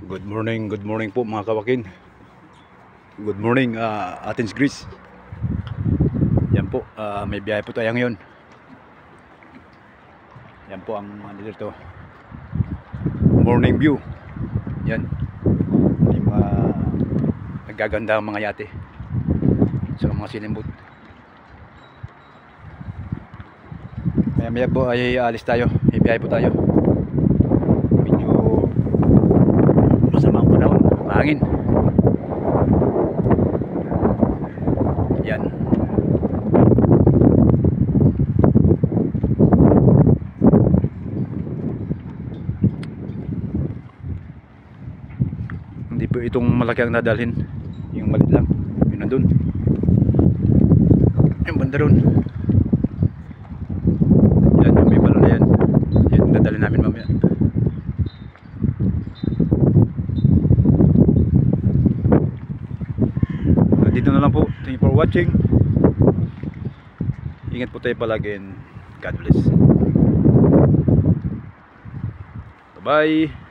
Good morning po mga kawakin. Good morning, Athens, Greece. Yan po, may biyahe po tayo ngayon. Yan po ang dito. Morning view. Yan. Yung mga nagaganda ang mga yate sa mga sinimbot. Maya po ay alis tayo. May biyahe po tayo. Medyo masama ang panahon, mahangin. Yan. Hindi po itong malaki ang nadalhin. Yung malit lang. Yun nandun. Yung banda ron. Yan, yung may balon na yan. Yan yung dadalhin namin mamaya. Dito na lang po. Thank you for watching. Ingat po tayo palagi and God bless. Bye bye.